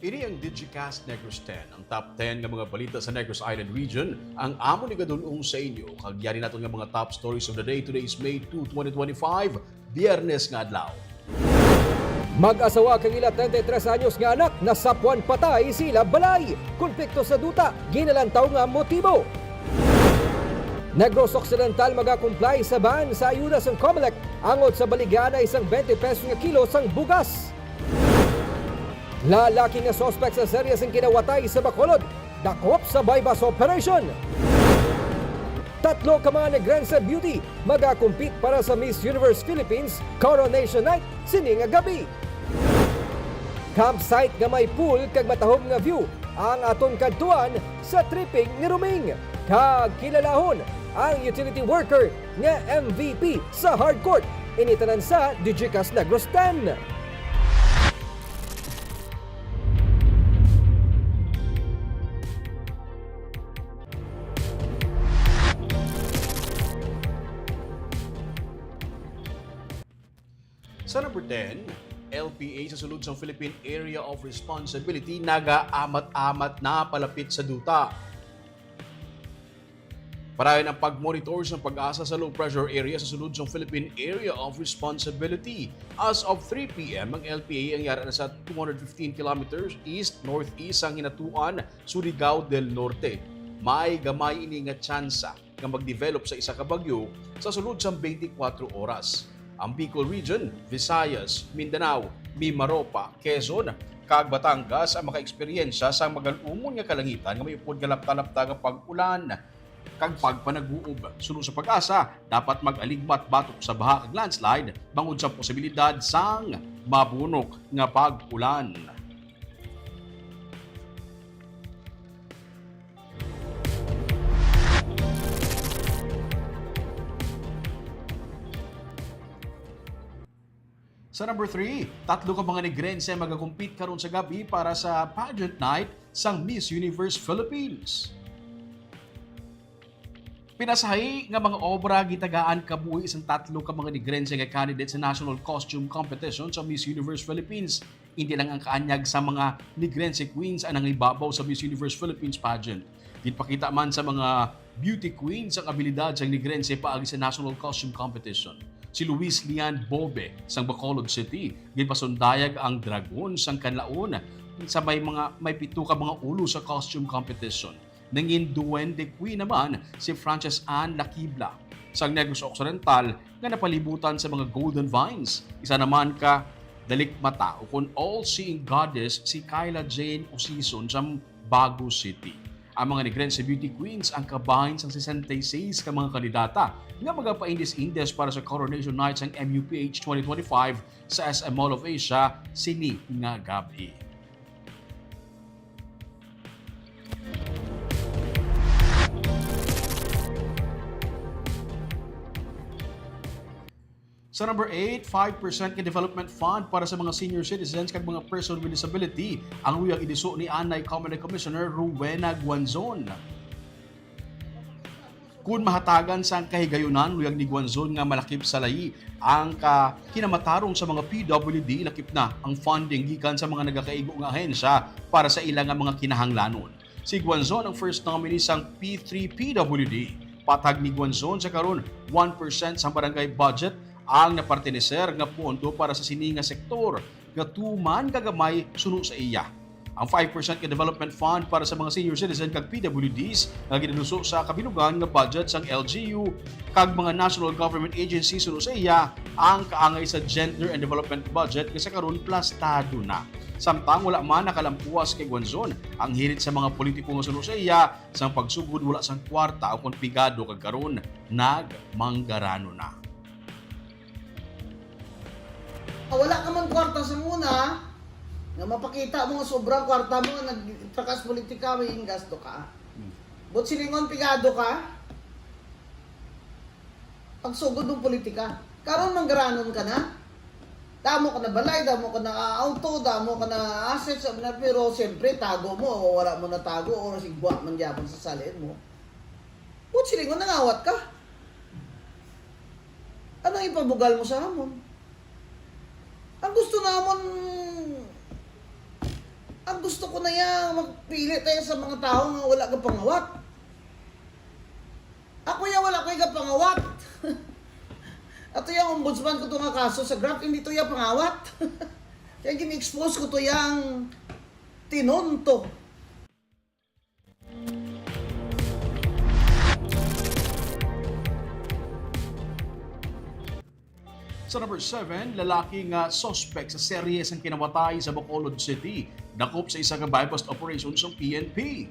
Ini ang Digicast Negros X, ang top 10 ng mga balita sa Negros Island region. Ang amo ni Gadulong sa inyo, kagyari natin ng mga top stories of the day. Today is May 2, 2025, Biyernes nga adlaw. Mag-asawa kang ila 33 anyos nga anak na sapwan patay sila balay. Konflikto sa duta, ginalantaw nga motibo. Negros Occidental magakumply sa ban sa ayuda sang COMELEC angod sa baligana isang 20 pesos nga kilo sang bugas. Lalaki nga suspect sa seryas ang kinawatay sa Bacolod, dakop sa bypass operation. Tatlo ka mga Negrense beauty magakumpit para sa Miss Universe Philippines Coronation Night sining nga gabi. Campsite nga may pool kag matahom nga view ang aton kadtuan sa tripping ni Ruming. Kag kilalahon ang utility worker nga MVP sa hardcourt. Initanan sa Digicast Negros X. Sa number 10, LPA sa sulod sa Philippine Area of Responsibility naga-amat-amat na palapit sa duta. Parayan ang pag-monitor sa pag-asa sa low pressure area sa sulod sa Philippine Area of Responsibility. As of 3 p.m., ang LPA ang yara na sa 215 kilometers east-northeast ang hinatuan Surigao del Norte. May gamay ini nga tsansa nga mag-develop sa isa ka bagyo sa sulod sa 24 oras. Ang Bicol Region, Visayas, Mindanao, Mimaropa, Quezon, kag Batangas ang maka-eksperyensya sa magalumon nga kalangitan nga may upod nga lapta-lapta nga pag-ulan kag pagpanaguob. Sunod sa pag-asa, dapat mag-aligmat batok sa baha kag landslide bangod sa posibilidad sang mabunok nga pag-ulan. Sa number 3, tatlo ka mga Negrense magakumpit karon sa gabi para sa pageant night sang Miss Universe Philippines. Pinasahi nga mga obra gitagaan kabuhi isang tatlo ka mga Negrense nga candidate sa National Costume Competition sa Miss Universe Philippines. Hindi lang ang kaanyag sa mga Negrense queens ang nangibabaw sa Miss Universe Philippines pageant. Ginpakita man sa mga beauty queens ang abilidad sa Negrense paagi sa National Costume Competition. Si Luis Lian Bobe sang Bacolod City, ginpasundayag ang dragon sang kanlaon sa may pito ka mga ulo sa costume competition. Nangin Duwende Queen naman si Frances Ann Lakibla sang Negros Occidental nga napalibutan sa mga golden vines. Isa naman ka dalikmata o kung all-seeing goddess si Kyla Jane Osison sa Bago City. Ang mga Negrense Beauty Queens ang kabahin sa 66 ka mga kandidata nga magapaindis-indes para sa Coronation Nights ng MUPH 2025 sa SM Mall of Asia sini nga gabi. Sa number 8, 5% ka development fund para sa mga senior citizens kag mga person with disability ang uyang idiso ni Anay Common Commissioner Rowena Guanzon. Kung mahatagan sa kahigayunan, uyang ni Guanzon nga malakip sa layi ang kinamatarong sa mga PWD, lakip na ang funding gikan sa mga nagakaigo nga ahensya para sa ilang mga kinahanglanon. Si Guanzon ang first nominee sang P3 PWD. Patag ni Guanzon sa karon 1% sa barangay budget ang naparteneser nga pondo para sa sini nga sektor nga tuman kagamay suno sa iya. Ang 5% ka development fund para sa mga senior citizen kag PWDs nga ginaluso sa kabinugan nga budget sang LGU kag mga national government agencies suno sa iya ang kaangay sa gender and development budget nga sa karon plastado na. Samtang wala man nakalampuas kay Guanzon ang hirit sa mga politiko nga suno sa iya sang pagsugod wala sang kwarta o konpigado kag karon nagmanggarano na. Wala ka man kwarta sa muna, nga mapakita mo nga sobrang kwarta mo nga nagtrakas politika, may gasto ka. But silingon pigado ka, pagsugod ng politika. Karon manggaranon ka na. Damo ka na balay, damo ka na auto, damo ka na assets, pero siyempre tago mo, o wala mo na tago, o sigwa man yapon sa salin mo. But silingon nangawat ka. Ano ipabugal mo sa hamon? Ang gusto gusto ko na yan, magpili tayo sa mga tao nga wala kang pangawat. Ako yan, wala ko yung pangawat. Ato yung ombudsman ko ito nga kaso sa Grab, hindi ito yung pangawat. Kaya gini-expose ko ito yung tinonto. Sa number 7, lalaking suspect sa seryes ang kinamatay sa Bacolod City, dakop sa isa ka bypass operation sa PNP.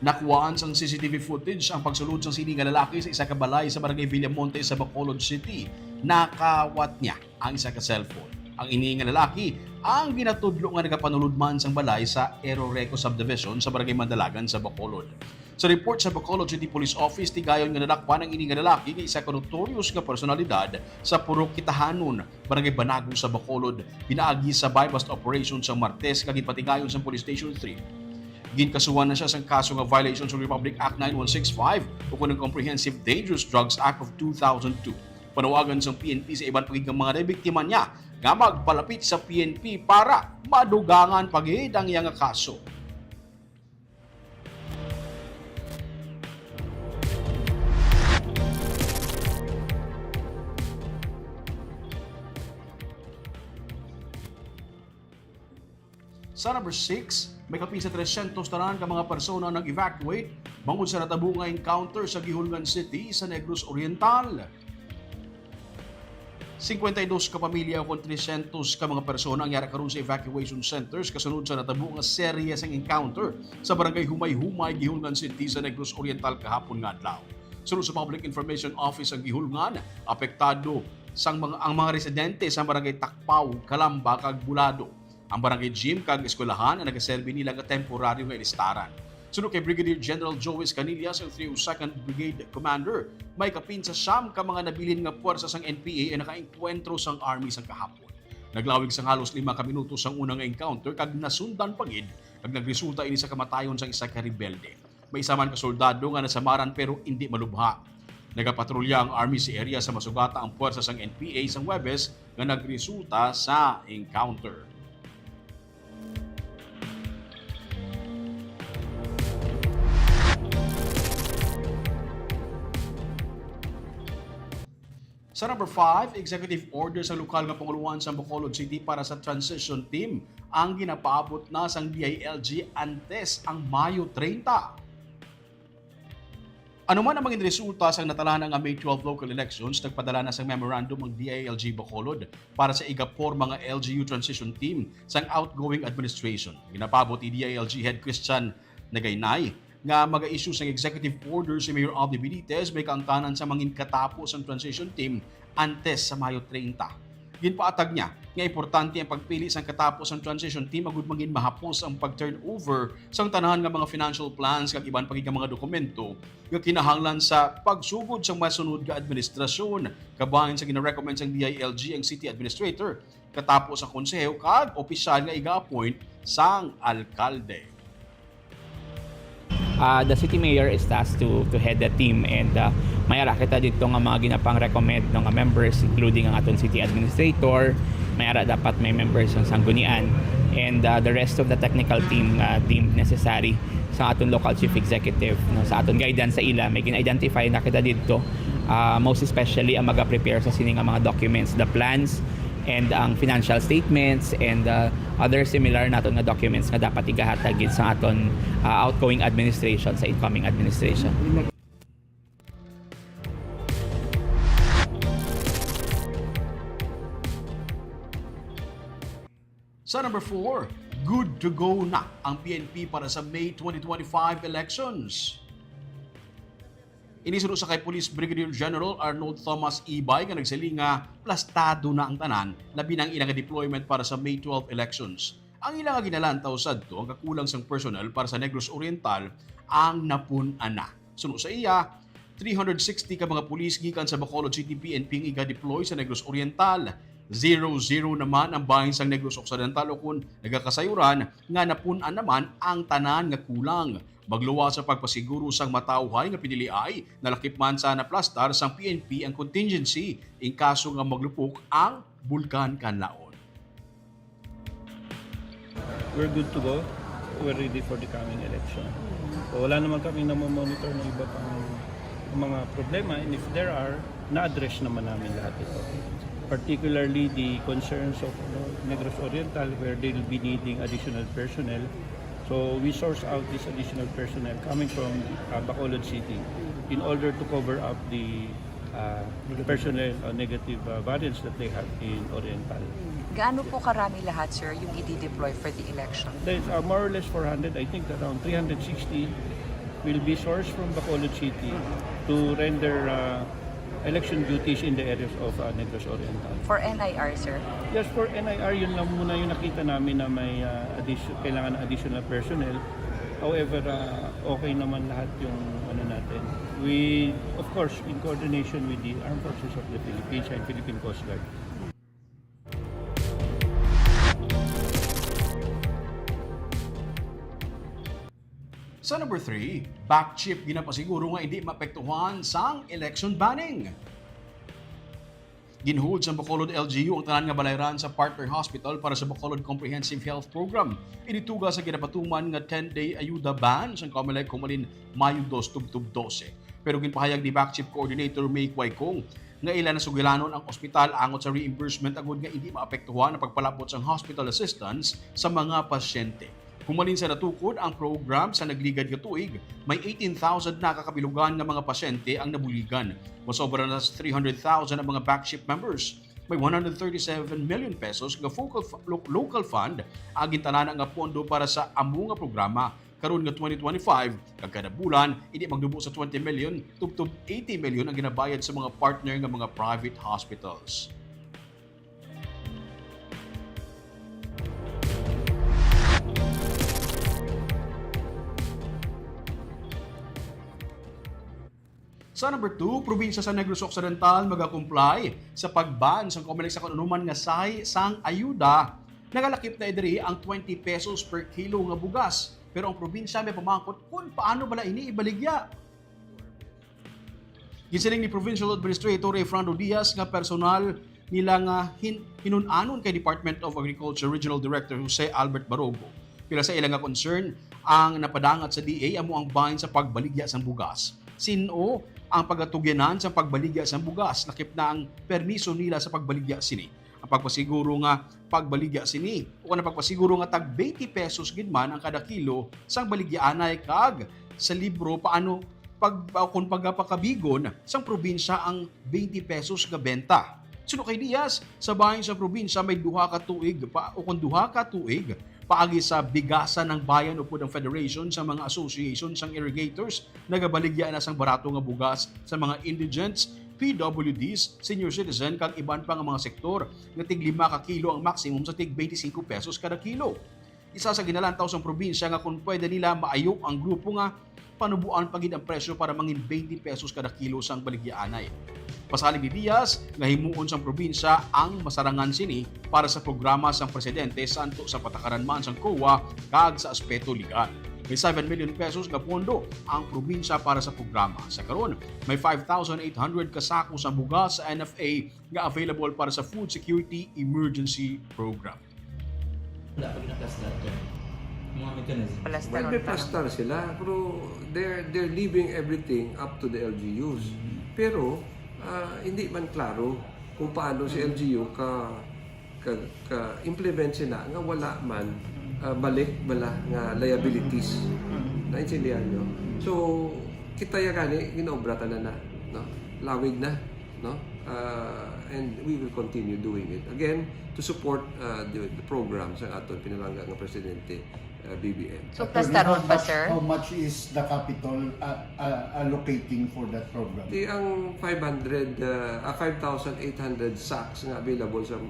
Nakuhaan sang CCTV footage ang pagsulod ng sining nga lalaki sa isa ka balay sa barangay Villamonte sa Bacolod City. Nakawat niya ang isa ka cellphone. Ang ini nga lalaki ang ginatudlo nga nagapanuludman sang balay sa Eroreco Subdivision sa barangay Mandalagan sa Bacolod. Sa report sa Bacolod City Police Office, tigayon nga nadakpan ang ini nga lalaki nga isa ka notorious nga personalidad sa Purok Kitahanon, barangay Banago sa Bacolod, pinaagi sa bypass operation sa Martes kag ipatigayon sa Police Station 3. Ginkasuhan na siya sa kaso nga violation sa Republic Act 9165 o ng Comprehensive Dangerous Drugs Act of 2002. Panawagan sa PNP sa ibang pagiging mga nabiktima niya nga magpalapit sa PNP para madugangan pagid ang iyang kaso. Sa number 6, may kapisa 300 tanan ka mga persona nang evacuate bangod sa natabo nga encounter sa Gihulgan City sa Negros Oriental. 52 ka pamilya o 300 ka mga persona ang yara karon sa evacuation centers kasunod sa natabo nga serye sang encounter sa barangay Humay-Humay, Gihulgan City sa Negros Oriental kahapon nga adlaw. Sunod sa Public Information Office ang Gihulgan, apektado ang mga residente sa barangay Takpaw, Kalamba kag Bulado. Ang barangay gym kag eskwelahan ang nagaserbi nila nga temporaryo nga ilistaran. Sunod kay Brigadier General Joey Canillas, ang 302nd Brigade Commander, may kapinsa siyam ka mga nabilin nga puwersa sang NPA ay nakaengkwentro sang army sang kahapon. Naglawig sang halos 5 ka minuto sang unang encounter kag nasundan pagid kag nagresulta ini sa kamatayon sang isa ka rebelde. May isa man ka soldado nga nasamaran pero hindi malubha. Nagapatrolya ang army sa area sa masugata ang puwersa sang NPA sang Huwebes nga nagresulta sa encounter. Sa number 5, executive order sa lokal nga panguluan sa Bacolod City para sa transition team ang ginapaabot na sang DILG antes ang Mayo 30. Ano man ang mga resulta sa natalahan ng May 12 local elections, nagpadala na sang memorandum ang DILG Bacolod para sa igapor mga LGU transition team sang outgoing administration. Ginapabot ni DILG Head Christian Nagaynay nga mag-issue ng executive order si Mayor Aldi Benitez may kaangkanan sa mangin katapos ang transition team antes sa Mayo 30. Ginpaatag niya nga importante ang pagpili sang katapos ang transition team agud mangin mahapos ang pag-turnover sang tanan nga mga financial plans kag iban pagiging mga dokumento nga kinahanglan sa pagsugod sang masunod nga administrasyon kabahin sa gina-recommend sang DILG ang city administrator katapos ang konseho kag opisyal nga iga-appoint sang alkalde. The city mayor is tasked to head the team and mayara kita dito nga mga ginapang recommend ng members including ang aton city administrator, mayara dapat may members ng sanggunian and the rest of the technical team deemed necessary sa aton local chief executive no, sa aton guidance sa ila may gina-identify na kita dito most especially ang maga-prepare sa sining mga documents, the plans and ang financial statements and other similar naton nga documents nga dapat igahatag sa aton outgoing administration sa incoming administration. Sa number 4, good to go na ang PNP para sa May 2025 elections. Inisunod sa kay Police Brigadier General Arnold Thomas Ibay nga nagsiling nga plastado na ang tanan labi ng ilang deployment para sa May 12 elections. Ang ilang ginalantaw sadto ang kakulang sang personnel para sa Negros Oriental ang napun-an na. Sunod sa iya, 360 ka mga pulis gikan sa Bacolod City PNP ang iga-deploy sa Negros Oriental. 0-0 naman ang bahin sang Negros Occidental o kung nagakasayuran nga napun-an naman ang tanan nga kulang. Magluwa sa pagpasiguro sang matawhay nga piniliay nalakip man sa naplastar sang PNP ang contingency in kaso nga maglupok ang bulkan kanlaon. we're good to go. We're ready for the coming election. So wala naman kami monitor ng iba pang mga problema, and if there are, na-address naman namin lahat ito. Particularly the concerns of Negros Oriental, where they'll be needing additional personnel. So we source out this additional personnel coming from Bacolod City in order to cover up the personnel negative variants that they have in Oriental. Gaano po karami lahat, sir, yung i-deploy for the election? There's more or less 400, I think around 360 will be sourced from Bacolod City to render election duties in the areas of Negros Oriental. For NIR, sir? Yes, for NIR, yun lang muna yung nakita namin na may kailangan additional personnel. However, okay naman lahat yung natin. We, of course, in coordination with the Armed Forces of the Philippines and Philippine Coast Guard. Sa number 3, back chip ginapasiguro nga hindi maapektuhan sang election banning. Ginhud sa Bacolod LGU ang tanan nga balayran sa partner hospital para sa Bacolod Comprehensive Health Program. Inituga sa ginapatuman nga 10-day ayuda ban sa Comelec kumalin Mayo 2, tubtub 12. Pero ginpahayag ni back chip coordinator May Quaykong nga ilan na sugilanon ang ospital angot sa reimbursement agud nga hindi maapektuhan ang pagpalapot sang hospital assistance sa mga pasyente. Humalin sa natukod ang program sa nagligad nga tuig, may 18,000 na kakabilugan nga mga pasyente ang nabuligan. Masobra na sa 300,000 ang mga backship members. May 137 million pesos nga local fund ang gintanan nga pondo para sa amo nga programa. Karon nga 2025, kada bulan, hindi magdubo sa 20 million, tubtub 80 million ang ginabayad sa mga partner nga mga private hospitals. Sa number 2, probinsya sa Negros Occidental magakomply sa pagban sa Comelec sa kanunuman nga sang ayuda. Nagalakip na idiri ang 20 pesos per kilo nga bugas. Pero ang probinsya may pamangkot kung paano bala ini ibaligya. Gisiling ni Provincial Administrator Efrando Diaz nga personal nila nga hinunanon kay Department of Agriculture Regional Director Jose Albert Barogo. Pila sa ilang nga concern ang napadangat sa DA amo ang bahin sa pagbaligya sang bugas. Sino ang pagatugyanan sa pagbaligya sa bugas, nakip na ang permiso nila sa pagbaligya sini. Ang pagpasiguro nga pagbaligya sini o ang pagpasiguro nga tag 20 pesos gidman ang kada kilo sang baligyaanay kag sa libro paano kung pagpakabigon sang probinsya ang 20 pesos nga benta. Sino kay Diaz, sa bahin sa probinsya may duha ka tuig paagi sa bigasan ng bayan upod ang federation sa mga association sang irrigators nagabaligya na sang barato nga bugas sa mga indigents, PWDs, senior citizen kag iban pa nga mga sektor nga tig 5 ka kilo ang maximum sa tig 25 pesos kada kilo. Isa sa ginalantaw sang probinsya nga kung pwede nila maayok ang grupo nga panubuan pagid ang presyo para mangin 20 pesos kada kilo sang baligyaanay. Pasalig ni Diaz nga himuon sang probinsya ang masarangan sini para sa programa sang presidente santo sa patakaran man sang COA kag sa aspeto legal. May 7 million pesos nga pondo ang probinsya para sa programa. Sa karon, may 5,800 kasako sa bugas sa NFA nga available para sa Food Security Emergency Program. Dapat na-plus mga mechanism. Well, may plastar sila, pero they're leaving everything up to the LGUs. Pero hindi man klaro kung paano si LGU ka-implement sila nga wala man balik bala nga liabilities. Naintindihan nyo? So, kita ya gani, ginobratan na, no? Lawig na, no? And we will continue doing it. Again, to support the program sa aton pinalangga ng Presidente BBM. So, plastaron pa, sir? How much is the capital allocating for that program? Ang 5,800 sacks nga available sa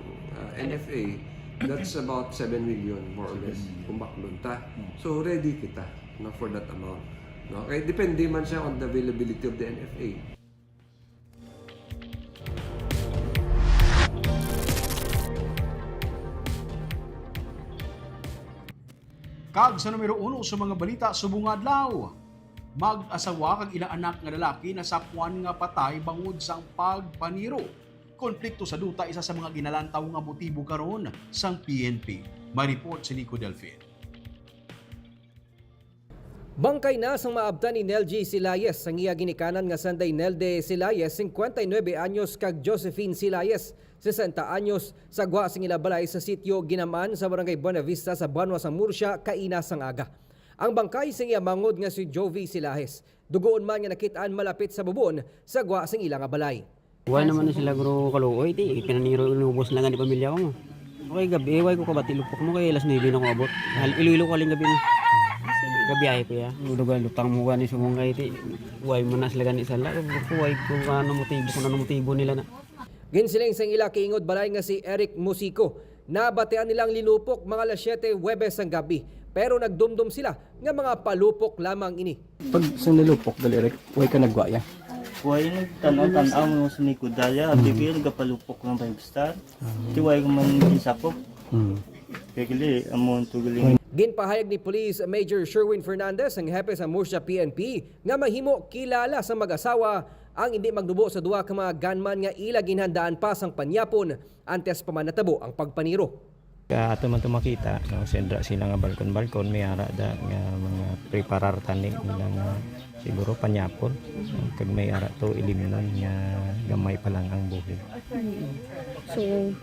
NFA, that's about 7 million more or less kung baklon ta. So ready kita for that amount. No? Kaya depende man siya on the availability of the NFA. Kag sa numero 1 sa mga balita subong adlaw. Mag-asawa kag ilang anak nga lalaki nasakwan nga patay bangod sang pagpaniro. Konflikto sa duta isa sa mga ginalantaw nga motibo karon sang PNP. May report si Nico Delfin. Bangkay na sang maabtan ni Nelgy Silayes sang iya ginikanan nga sanday Nelde Silayes 59 anyos kag Josephine Silayes 60 anyos sa gwa sing ilabalay sa sitio Ginaman sa barangay Buena Vista sa Banwa sa Murcia kaina sang aga. Ang bangkay sing iya mangod nga si Jovi Silayes dugoon man nga nakitaan malapit sa bubon sa gwa sing ilang balay. Why naman na sila guro kaluoy ti pinaniro inubos lang ni pamilya ko. Okay gabi way ko kabati lupok mo kay alas 9 na ko abot. Iluilo ko aling gabi mo. Gabiyahe ko ya. Udugan lutang mo gani sumungay ti. Way mo na sila gani sala. Way ko ano motibo nila na. Ginsiling sang ila kiingod balay nga si Eric Musico. Nabatean nilang linupok mga alas 7 Huwebes ang gabi. Pero nagdumdum sila nga mga palupok lamang ini. Pag sang nilupok dali Eric, way ka nagwaya. Way nagtanaw mo sa likod daya. Bigil gapalupok ng 5 star. Ti way ko man isapok. Kaya amon tugiling. Ginpahayag ni Police Major Sherwin Fernandez ang hepe sa Murcia PNP nga mahimo kilala sa mag-asawa ang hindi magdubo sa duwa ka mga gunman nga ila ginhandaan pa sang panyapon antes pa man natabo ang pagpaniro. Ato man makita, no, sendra sila nga balkon-balkon may ara da nga mga preparar tanig nila nga siguro panyapon. Kag may ara to eliminon nga gamay pa lang ang buhig. So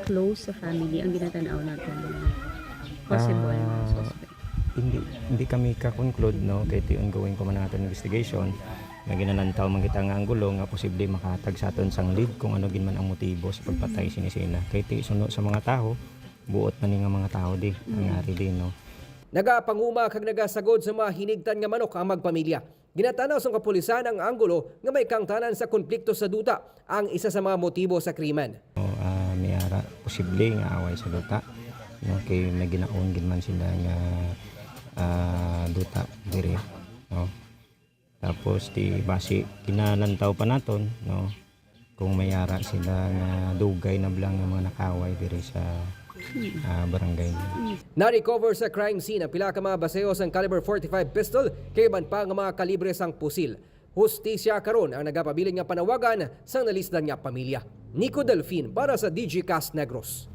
close sa family ang ginatanaw natin. Possible suspect. Hindi kami ka-conclude no kay ti ongoing pa man naton investigation nga ginanantaw man kita nga ang gulo nga posible makatag sa aton sang lead kung ano gin man ang motibo sa pagpatay sinisina kay ti suno sa mga tao buot man ni nga mga tao di nangyari din no. Nagapanguma kag nagasagod sa mga hinigtan nga manok ang magpamilya. Ginatanaw sa kapulisan ang anggulo nga may kangtanan sa konflikto sa duta ang isa sa mga motibo sa krimen. May ara posible nga away sa duta. No, kay may ginaon gid man sila nga duta dire no. Tapos ti basi kinanantaw pa naton no kung mayara sila nga dugay na blang nga mga nakaway dire sa barangay. Na-recover sa crime scene ang pila ka mga baseos ang caliber 45 pistol kay ban pa nga mga kalibre sang pusil. Hustisya karon ang nagapabiling nga panawagan sa nalisdan nga pamilya. Nico Delfin para sa Digicast Negros.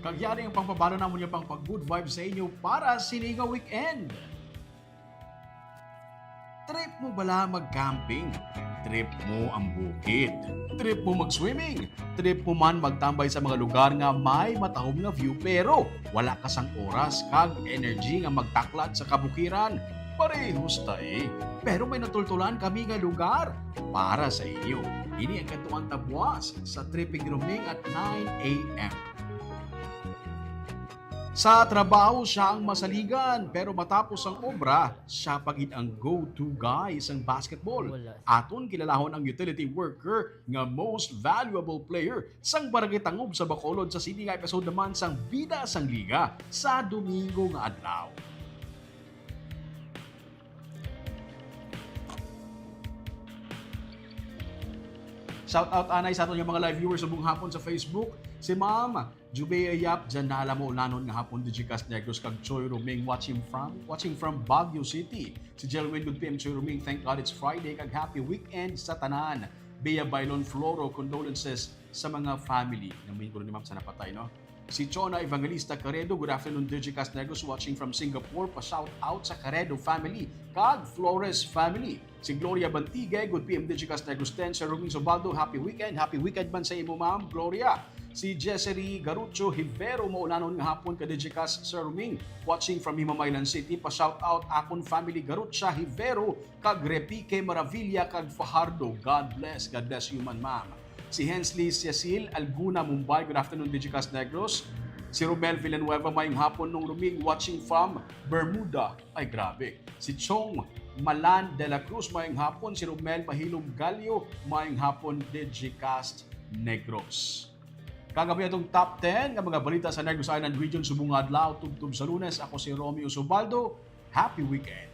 Kagyari ang pangpabalo naman yung pang pag-good vibes sa inyo para Sinigaw Weekend. Trip mo bala mag-camping? Trip mo ang bukid? Trip mo mag-swimming? Trip mo man magtambay sa mga lugar nga may matahom nga view pero wala ka sang oras kag energy nga magtaklat sa kabukiran? Parehos tayo. Pero may natultulan kami nga lugar para sa inyo. Ini ang katuang tabuas sa Tripping Rooming at 9 a.m. Sa trabaho siya ang masaligan pero matapos ang obra, siya pagid ang go-to guy sa basketball. Aton kilalahon ang utility worker nga most valuable player sang barangay Tangob sa Bacolod sa sini nga episode naman sang Bida sang Liga sa Domingo nga adlaw. Shout out anay sa aton yung mga live viewers sa buong hapon sa Facebook. Si Ma'am Jubei Ayap, dyan na alam mo ulanon nga hapon Digicast Negros kag Choi Ruming watching from Baguio City. Si Jelwin, good PM Choi Ruming, thank God it's Friday kag happy weekend sa tanan. Bea Bailon Floro, condolences sa mga family. Namin ko ni Ma'am sa napatay, no? Si Chona Evangelista Caredo, good afternoon Digicast Negros watching from Singapore. Pa-shout out sa Caredo family kag Flores family. Si Gloria Bantigue, good PM Digicast Negros 10. Sir Ruming Sobaldo, happy weekend man sa imo Ma'am Gloria. Si Jessery Garucho Hivero, maulanon nga hapon ka Digicast Sir Ruming, watching from Himamaylan City. Pa-shout out akon family Garucha Hivero kag Repique Maravilla kag Fajardo. God bless you man Ma'am. Si Hensley Cecil Alguna Mumbai, good afternoon Digicast Negros. Si Romel Villanueva, mayong hapon nung Ruming, watching from Bermuda. Ay grabe. Si Chong Malan de la Cruz, mayong hapon. Si Romel Mahilom Galio, mayong hapon Digicast Negros. Kagabi itong top 10 ng mga balita sa Negros Island Region subong adlaw tubtub sa Lunes. Ako si Romeo Subaldo. Happy weekend!